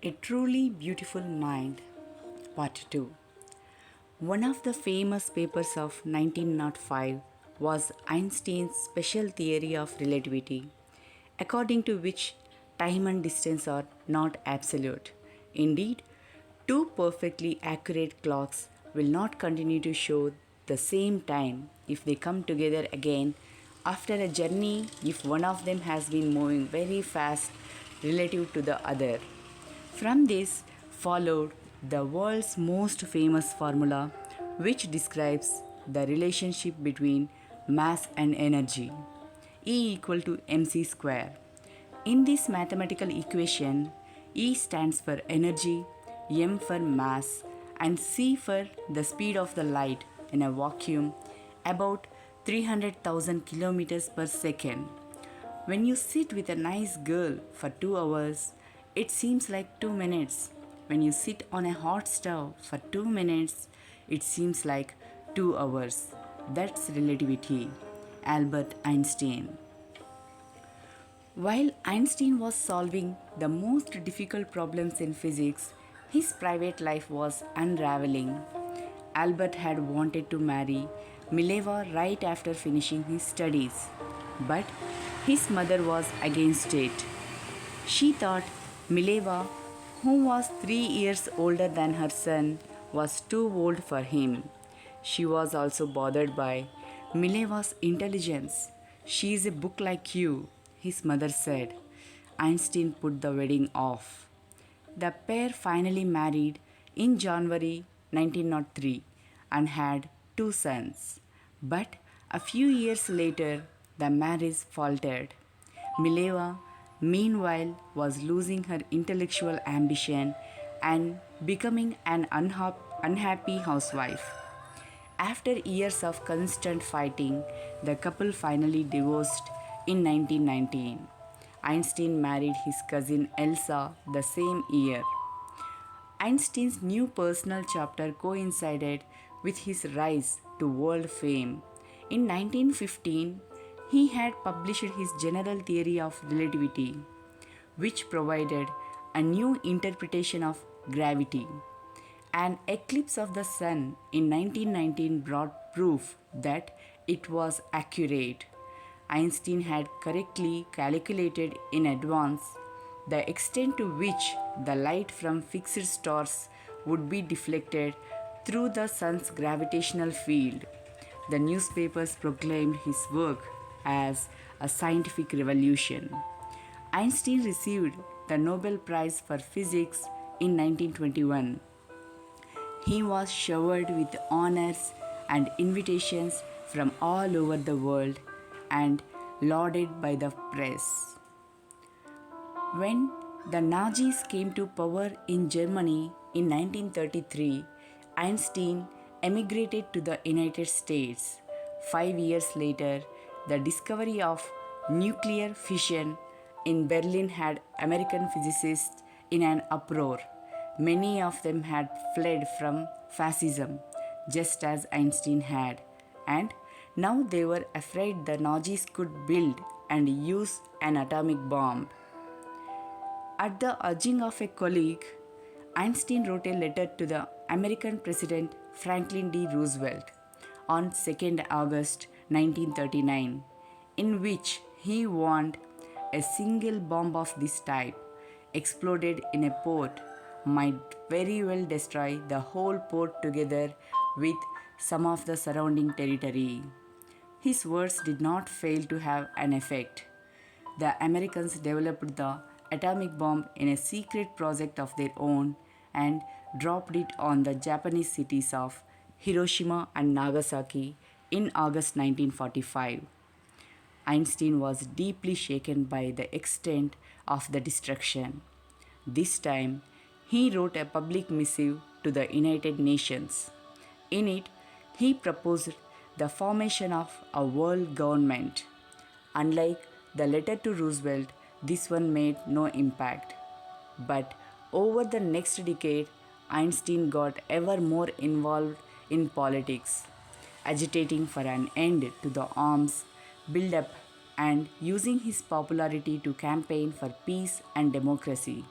A Truly Beautiful Mind, Part 2. One of the famous papers of 1905 was Einstein's special theory of relativity, according to which time and distance are not absolute. Indeed, two perfectly accurate clocks will not continue to show the same time if they come together again after a journey if one of them has been moving very fast relative to the other. From this followed the world's most famous formula, which describes the relationship between mass and energy, E equal to mc square. In this mathematical equation, E stands for energy, m for mass, and c for the speed of the light in a vacuum about 300,000 kilometers per second. When you sit with a nice girl for 2 hours, it seems like 2 minutes. When you sit on a hot stove for 2 minutes, it seems like 2 hours. That's relativity. Albert Einstein. While Einstein was solving the most difficult problems in physics, his private life was unraveling. Albert had wanted to marry Mileva right after finishing his studies, but his mother was against it. She thought Mileva, who was 3 years older than her son, was too old for him. She was also bothered by Mileva's intelligence. She is a book like you, his mother said. Einstein put the wedding off. The pair finally married in January 1903 and had two sons. But a few years later, the marriage faltered. Mileva, meanwhile, was losing her intellectual ambition and becoming an unhappy housewife. After years of constant fighting, the couple finally divorced in 1919. Einstein married his cousin Elsa the same year. Einstein's new personal chapter coincided with his rise to world fame. In 1915, he had published his general theory of relativity, which provided a new interpretation of gravity. An eclipse of the sun in 1919 brought proof that it was accurate. Einstein had correctly calculated in advance the extent to which the light from fixed stars would be deflected through the sun's gravitational field. The newspapers proclaimed his work as a scientific revolution. Einstein received the Nobel Prize for Physics in 1921. He was showered with honors and invitations from all over the world and lauded by the press. When the Nazis came to power in Germany in 1933, Einstein emigrated to the United States. 5 years later, the discovery of nuclear fission in Berlin had American physicists in an uproar. Many of them had fled from fascism, just as Einstein had, and now they were afraid the Nazis could build and use an atomic bomb. At the urging of a colleague, Einstein wrote a letter to the American President Franklin D. Roosevelt on 2nd August 1939, in which he warned a single bomb of this type, exploded in a port, might very well destroy the whole port together with some of the surrounding territory. His words did not fail to have an effect. The Americans developed the atomic bomb in a secret project of their own and dropped it on the Japanese cities of Hiroshima and Nagasaki in August 1945. Einstein was deeply shaken by the extent of the destruction. This time, he wrote a public missive to the United Nations. In it, he proposed the formation of a world government. Unlike the letter to Roosevelt, this one made no impact. But over the next decade, Einstein got ever more involved in politics, agitating for an end to the arms build-up and using his popularity to campaign for peace and democracy.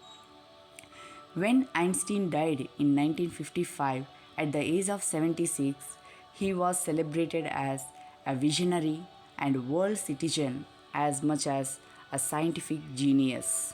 When Einstein died in 1955 at the age of 76, he was celebrated as a visionary and world citizen as much as a scientific genius.